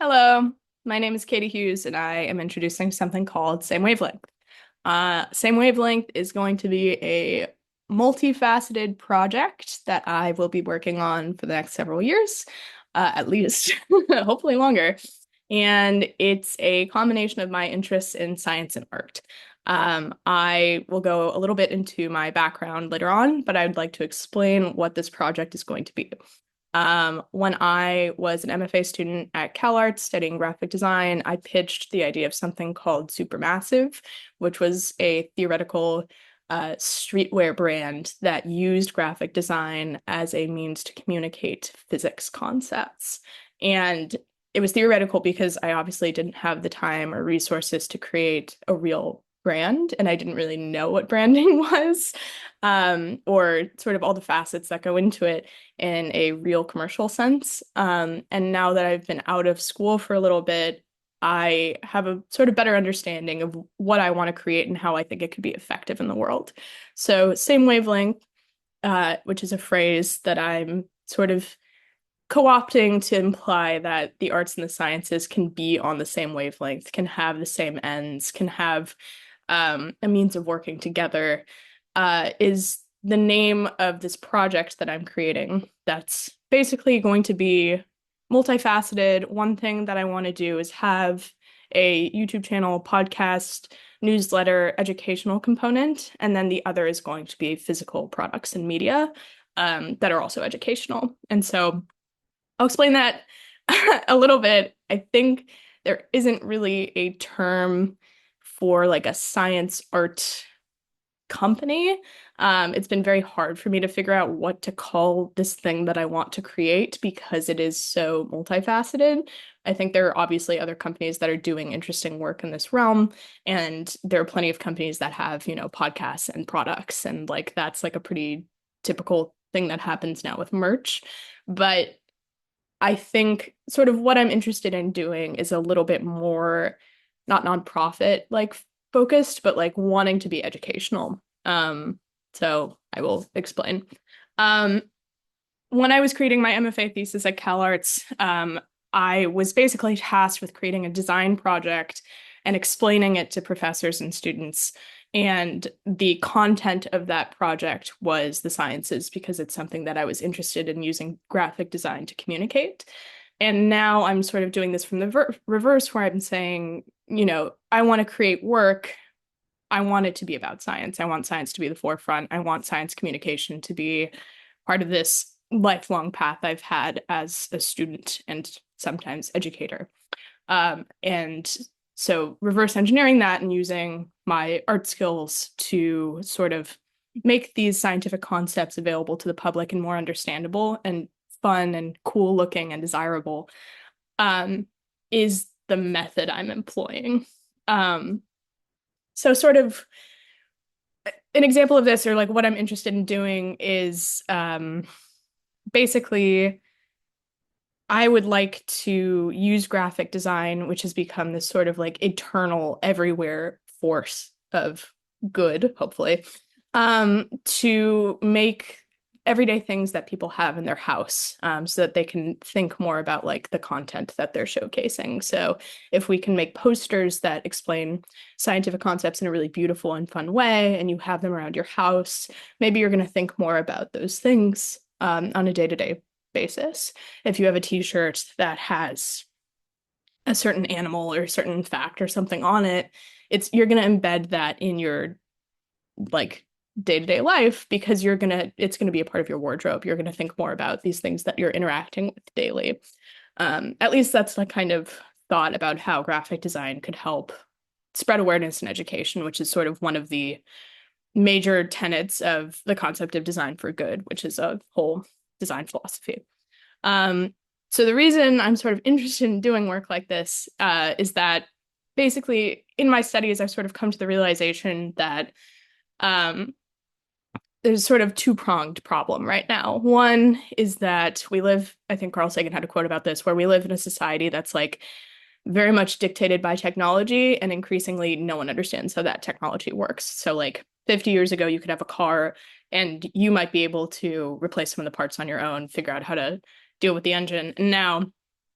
Hello, my name is Katie Hughes, and I am introducing something called Same Wavelength. Same Wavelength is going to be a multifaceted project that I will be working on for the next several years, at least, hopefully longer. And it's a combination of my interests in science and art. I will go a little bit into my background later on, but I'd like to explain what this project is going to be. When I was an MFA student at CalArts studying graphic design, I pitched the idea of something called Supermassive, which was a theoretical streetwear brand that used graphic design as a means to communicate physics concepts. And it was theoretical because I obviously didn't have the time or resources to create a real brand, and I didn't really know what branding was, or sort of all the facets that go into it in a real commercial sense. And now that I've been out of school for a little bit, I have a sort of better understanding of what I want to create and how I think it could be effective in the world. So, same wavelength, which is a phrase that I'm sort of co-opting to imply that the arts and the sciences can be on the same wavelength, can have the same ends, can have a means of working together, is the name of this project that I'm creating. That's basically going to be multifaceted. One thing that I want to do is have a YouTube channel, podcast, newsletter, educational component, and then the other is going to be physical products and media that are also educational. And so I'll explain that a little bit. I think there isn't really a term for like a science art company. It's been very hard for me to figure out what to call this thing that I want to create because it is so multifaceted. I think there are obviously other companies that are doing interesting work in this realm, and there are plenty of companies that have, podcasts and products, and like that's like a pretty typical thing that happens now with merch. But I think sort of what I'm interested in doing is a little bit more not nonprofit like focused, but like wanting to be educational. So I will explain. Um, when I was creating my MFA thesis at CalArts, I was basically tasked with creating a design project and explaining it to professors and students. And the content of that project was the sciences because it's something that I was interested in using graphic design to communicate. And now I'm sort of doing this from the reverse, where I'm saying, I want to create work. I want it to be about science. I want science to be the forefront. I want science communication to be part of this lifelong path I've had as a student and sometimes educator. And so reverse engineering that and using my art skills to sort of make these scientific concepts available to the public and more understandable and fun and cool looking and desirable, is the method I'm employing. So sort of an example of this, or like what I'm interested in doing, is basically I would like to use graphic design, which has become this sort of like eternal, everywhere force of good, hopefully, to make everyday things that people have in their house, so that they can think more about like the content that they're showcasing. So if we can make posters that explain scientific concepts in a really beautiful and fun way, and you have them around your house, maybe you're going to think more about those things on a day-to-day basis. If you have a t-shirt that has a certain animal or a certain fact or something on it, you're going to embed that in your like day-to-day life because it's going to be a part of your wardrobe. You're going to think more about these things that you're interacting with daily. At least that's the kind of thought about how graphic design could help spread awareness and education, which is sort of one of the major tenets of the concept of design for good, which is a whole design philosophy. So the reason I'm sort of interested in doing work like this is that basically in my studies, I've sort of come to the realization that there's sort of two-pronged problem right now. One is that I think Carl Sagan had a quote about this, where we live in a society that's like very much dictated by technology, and increasingly no one understands how that technology works. So like 50 years ago, you could have a car and you might be able to replace some of the parts on your own, figure out how to deal with the engine. And now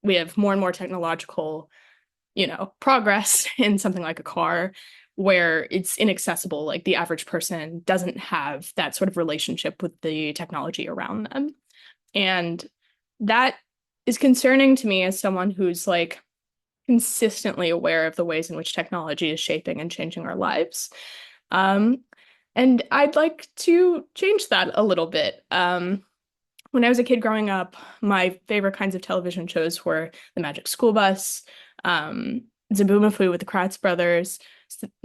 we have more and more technological, progress in something like a car where it's inaccessible. Like the average person doesn't have that sort of relationship with the technology around them. And that is concerning to me as someone who's like consistently aware of the ways in which technology is shaping and changing our lives. Um, and I'd like to change that a little bit. When I was a kid growing up, my favorite kinds of television shows were The Magic School Bus, um, Zaboomafoo with the Kratz brothers.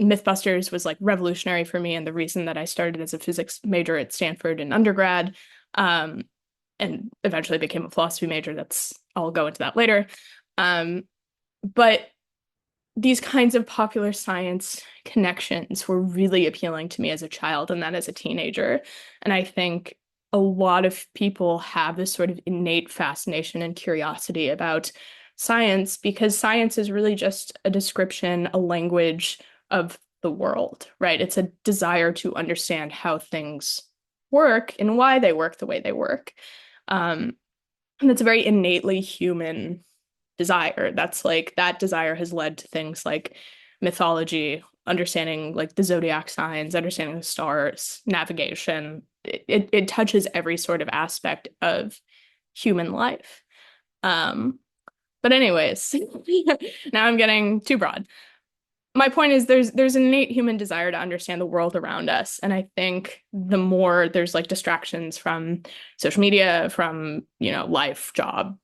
Mythbusters was like revolutionary for me and the reason that I started as a physics major at Stanford in undergrad, um, and eventually became a philosophy major. I'll go into that later. Um, but these kinds of popular science connections were really appealing to me as a child and then as a teenager. And I think a lot of people have this sort of innate fascination and curiosity about science because science is really just a description, a language of the world, right? It's a desire to understand how things work and why they work the way they work. And it's a very innately human desire. That's like that desire has led to things like mythology, understanding like the zodiac signs, understanding the stars, navigation. It touches every sort of aspect of human life. Um, but anyways, now I'm getting too broad. My point is there's an innate human desire to understand the world around us. And I think the more there's like distractions from social media, from, life, job,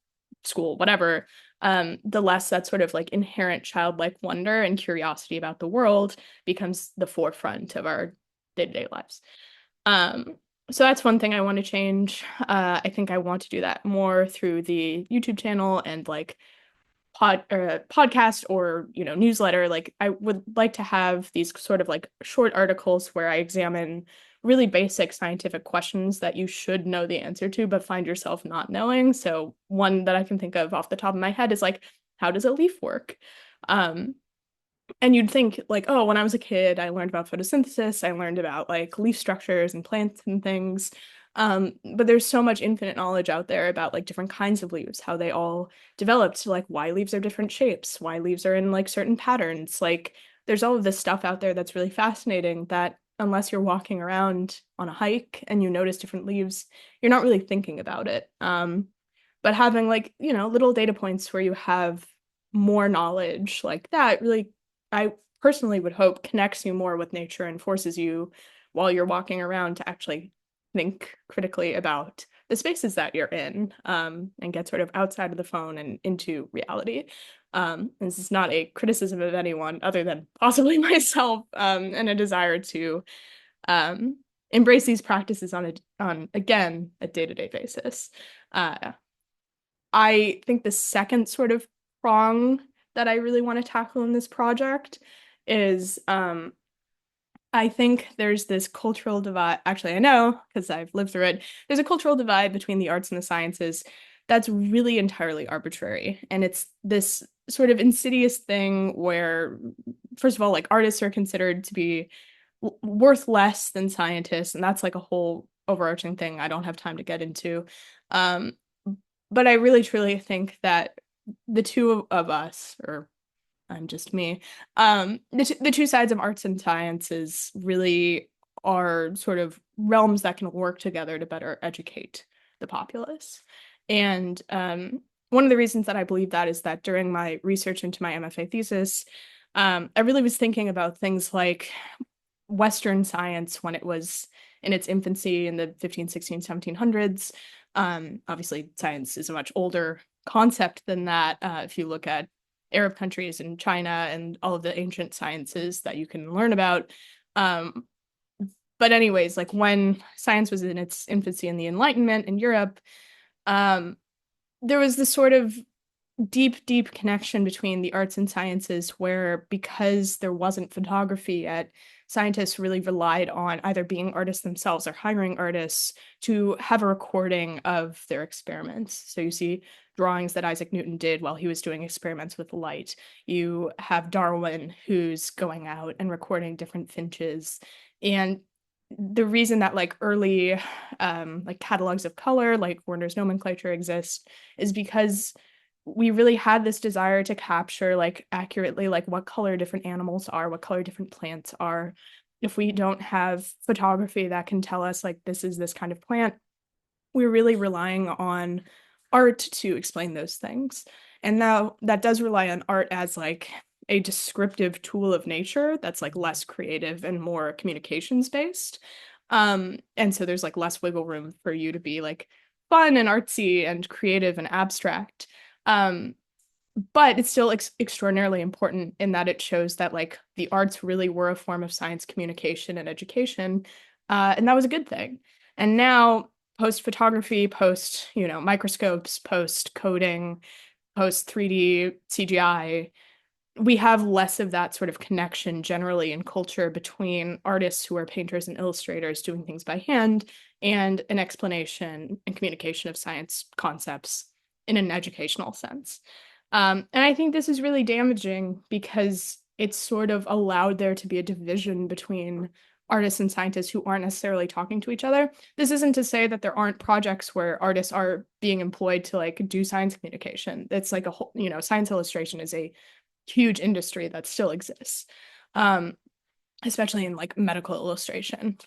school, whatever, the less that sort of like inherent childlike wonder and curiosity about the world becomes the forefront of our day-to-day lives. Um, so that's one thing I want to change. I think I want to do that more through the YouTube channel and like podcast or newsletter. Like I would like to have these sort of like short articles where I examine really basic scientific questions that you should know the answer to but find yourself not knowing. So one that I can think of off the top of my head is like, how does a leaf work? um and you'd think like, oh, when I was a kid, I learned about photosynthesis, I learned about like leaf structures and plants and things. But there's so much infinite knowledge out there about like different kinds of leaves, how they all developed, like why leaves are different shapes, why leaves are in like certain patterns. Like there's all of this stuff out there that's really fascinating that unless you're walking around on a hike and you notice different leaves, you're not really thinking about it. But having like, little data points where you have more knowledge like that really, I personally would hope, connects you more with nature and forces you while you're walking around to actually think critically about the spaces that you're in, and get sort of outside of the phone and into reality. This is not a criticism of anyone other than possibly myself, and a desire to embrace these practices on again a day-to-day basis. I think the second sort of prong that I really want to tackle in this project is I think there's this cultural divide. Actually, I know because I've lived through it. There's a cultural divide between the arts and the sciences that's really entirely arbitrary. And it's this sort of insidious thing where, first of all, like artists are considered to be worth less than scientists. And that's like a whole overarching thing I don't have time to get into. Um, but I really truly think that the two of us, or I'm just me, the two sides of arts and sciences really are sort of realms that can work together to better educate the populace. And one of the reasons that I believe that is that during my research into my MFA thesis, I really was thinking about things like Western science when it was in its infancy in the 15, 16, 1700s. Obviously, science is a much older concept than that. If you look at Arab countries and China and all of the ancient sciences that you can learn about. But anyways, like when science was in its infancy in the Enlightenment in Europe, there was this sort of deep connection between the arts and sciences where because there wasn't photography yet, scientists really relied on either being artists themselves or hiring artists to have a recording of their experiments. So you see drawings that Isaac Newton did while he was doing experiments with light. You have Darwin who's going out and recording different finches. And the reason that like early like catalogs of color, like Werner's nomenclature exist is because we really had this desire to capture like accurately like what color different animals are, what color different plants are. If we don't have photography that can tell us like this is this kind of plant, we're really relying on art to explain those things. And now that does rely on art as like a descriptive tool of nature that's like less creative and more communications based. And so there's like less wiggle room for you to be like fun and artsy and creative and abstract. Um, but it's still extraordinarily important in that it shows that like the arts really were a form of science communication and education, and that was a good thing. And now post photography, post microscopes, post coding, post 3D CGI, we have less of that sort of connection generally in culture between artists who are painters and illustrators doing things by hand and an explanation and communication of science concepts in an educational sense. And I think this is really damaging because it's sort of allowed there to be a division between artists and scientists who aren't necessarily talking to each other. This isn't to say that there aren't projects where artists are being employed to like do science communication. It's like a whole, science illustration is a huge industry that still exists, um, especially in like medical illustration,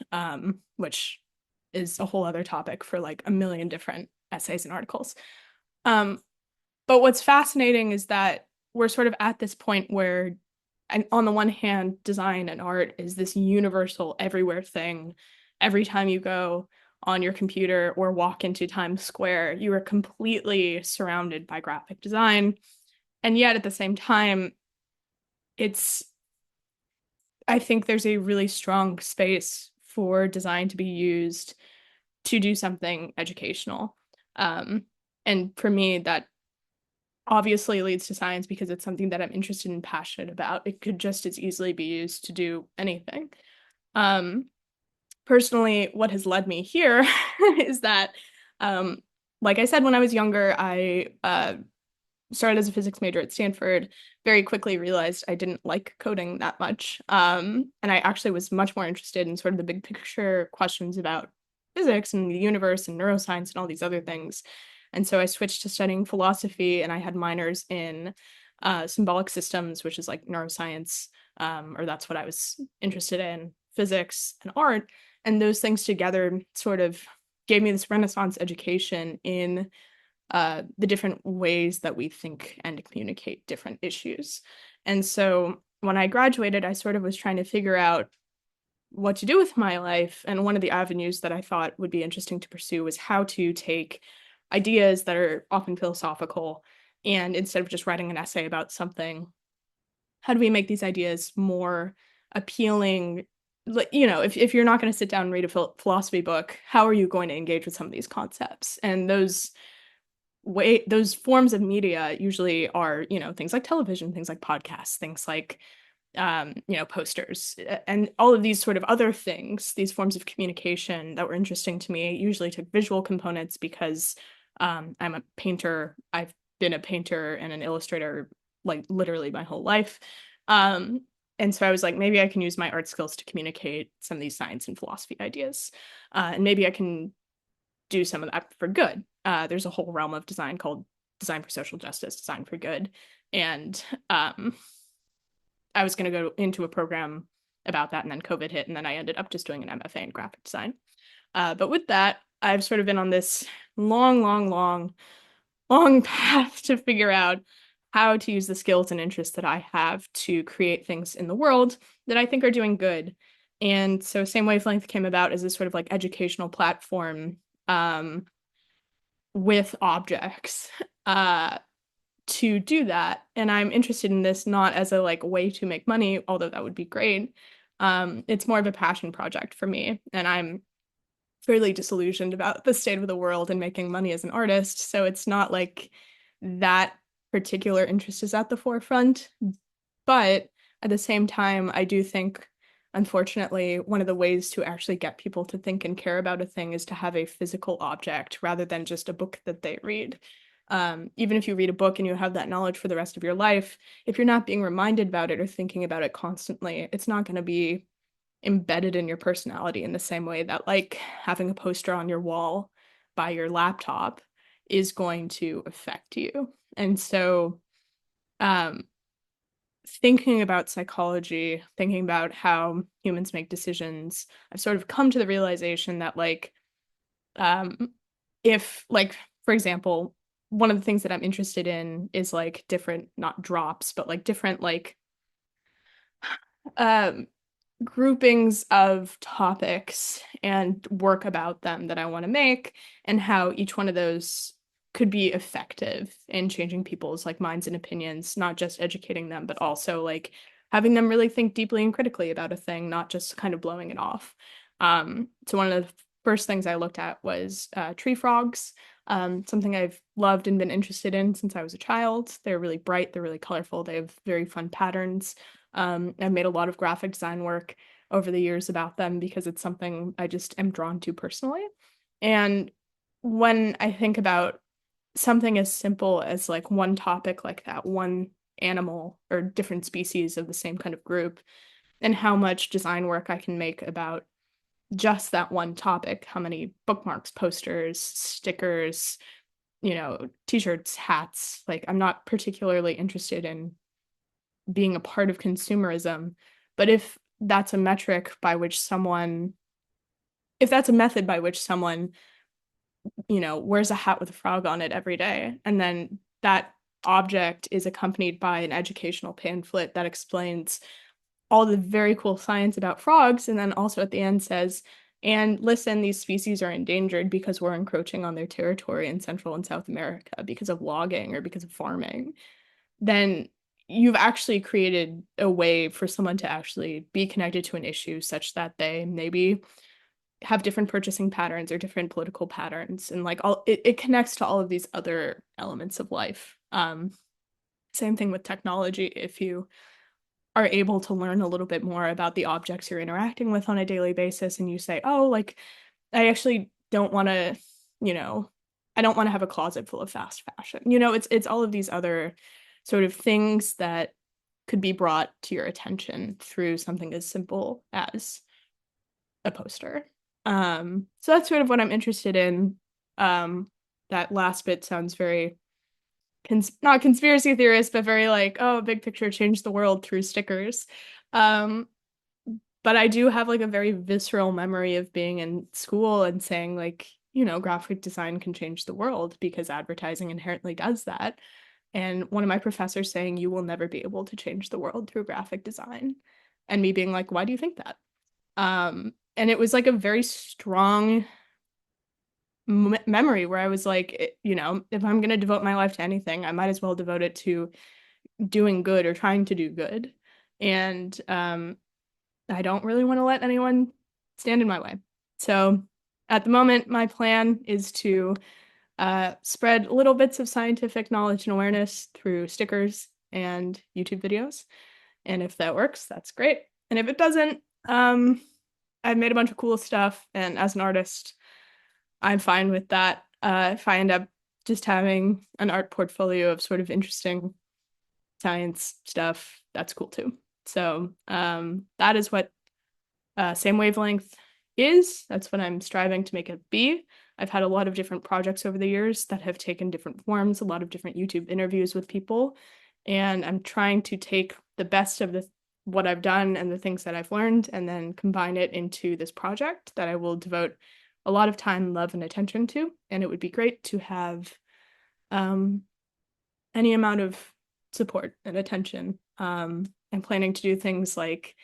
which is a whole other topic for like a million different essays and articles. Um, but what's fascinating is that we're sort of at this point where, and on the one hand, design and art is this universal everywhere thing. Every time you go on your computer or walk into Times Square, you are completely surrounded by graphic design. And yet at the same time, it's, I think there's a really strong space for design to be used to do something educational. And for me, that obviously leads to science because it's something that I'm interested and passionate about. It could just as easily be used to do anything. Um, Personally, what has led me here is that, um, like I said, when I was younger, I started as a physics major at Stanford, very quickly realized I didn't like coding that much. And I actually was much more interested in sort of the big picture questions about physics and the universe and neuroscience and all these other things. And so I switched to studying philosophy, and I had minors in symbolic systems, which is like neuroscience, or that's what I was interested in, physics and art. And those things together sort of gave me this Renaissance education in the different ways that we think and communicate different issues. And so when I graduated, I sort of was trying to figure out what to do with my life. And one of the avenues that I thought would be interesting to pursue was how to take ideas that are often philosophical, and instead of just writing an essay about something, how do we make these ideas more appealing? If you're not going to sit down and read a philosophy book, how are you going to engage with some of these concepts? And those forms of media usually are, things like television, things like podcasts, things like posters, and all of these sort of other things, these forms of communication that were interesting to me usually took visual components because I'm a painter. I've been a painter and an illustrator like literally my whole life. Um, and so I was like, maybe I can use my art skills to communicate some of these science and philosophy ideas. And maybe I can do some of that for good. There's a whole realm of design called design for social justice, design for good. And I was going to go into a program about that, and then COVID hit, and then I ended up just doing an MFA in graphic design. But with that, I've sort of been on this long, long, long, long path to figure out how to use the skills and interests that I have to create things in the world that I think are doing good. And so Same Wavelength came about as this sort of like educational platform, with objects, to do that. And I'm interested in this not as a like way to make money, although that would be great. It's more of a passion project for me, and I'm fairly disillusioned about the state of the world and making money as an artist. So it's not like that particular interest is at the forefront. But at the same time, I do think, unfortunately, one of the ways to actually get people to think and care about a thing is to have a physical object rather than just a book that they read. Even if you read a book and you have that knowledge for the rest of your life, if you're not being reminded about it or thinking about it constantly, it's not going to be embedded in your personality in the same way that like having a poster on your wall by your laptop is going to affect you. And so um, thinking about psychology, thinking about how humans make decisions, I've sort of come to the realization that um, if like, for example, one of the things that I'm interested in is like different, not drops, but like different um, groupings of topics and work about them that I want to make, and how each one of those could be effective in changing people's like minds and opinions, not just educating them, but also like having them really think deeply and critically about a thing, not just kind of blowing it off. So one of the first things I looked at was tree frogs, something I've loved and been interested in since I was a child. They're really bright, they're really colorful, they have very fun patterns. I've made a lot of graphic design work over the years about them because it's something I just am drawn to personally. And when I think about something as simple as like one topic like that, one animal or different species of the same kind of group, and how much design work I can make about just that one topic, how many bookmarks, posters, stickers, t-shirts, hats. Like, I'm not particularly interested in being a part of consumerism. But if that's a method by which someone, wears a hat with a frog on it every day, and then that object is accompanied by an educational pamphlet that explains all the very cool science about frogs, and then also at the end says, and listen, these species are endangered because we're encroaching on their territory in Central and South America because of logging or because of farming, then you've actually created a way for someone to actually be connected to an issue such that they maybe have different purchasing patterns or different political patterns, and like it connects to all of these other elements of life. Same thing with technology. If you are able to learn a little bit more about the objects you're interacting with on a daily basis, and you say, oh, like, I actually don't want to, you know, I don't want to have a closet full of fast fashion. It's all of these other sort of things that could be brought to your attention through something as simple as a poster. So that's sort of what I'm interested in. That last bit sounds very not conspiracy theorist, but very like, oh, big picture, change the world through stickers. Um, but I do have like a very visceral memory of being in school and saying like, graphic design can change the world because advertising inherently does that. And one of my professors saying, you will never be able to change the world through graphic design. And me being like, why do you think that? And it was like a very strong memory where I was like, if I'm going to devote my life to anything, I might as well devote it to doing good or trying to do good. And I don't really want to let anyone stand in my way. So at the moment, my plan is to spread little bits of scientific knowledge and awareness through stickers and YouTube videos. And if that works, that's great. And if it doesn't, I've made a bunch of cool stuff. And as an artist, I'm fine with that. If I end up just having an art portfolio of sort of interesting science stuff, that's cool too. So that is what Same Wavelength is. That's what I'm striving to make it be. I've had a lot of different projects over the years that have taken different forms, a lot of different YouTube interviews with people, and I'm trying to take the best of what I've done and the things that I've learned and then combine it into this project that I will devote a lot of time, love, and attention to. And it would be great to have um, any amount of support and attention. I'm planning to do things like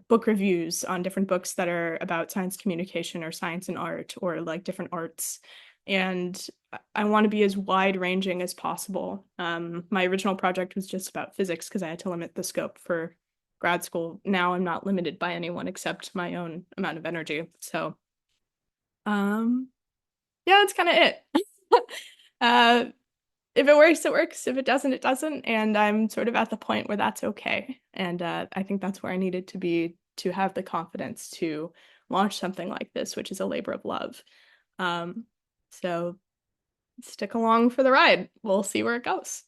book reviews on different books that are about science communication or science and art or like different arts. And I want to be as wide ranging as possible. My original project was just about physics because I had to limit the scope for grad school. Now I'm not limited by anyone except my own amount of energy. So, yeah, that's kind of it. uh, if it works, it works. If it doesn't, it doesn't. And I'm sort of at the point where that's okay. And I think that's where I needed to be to have the confidence to launch something like this, which is a labor of love. Um, so stick along for the ride. We'll see where it goes.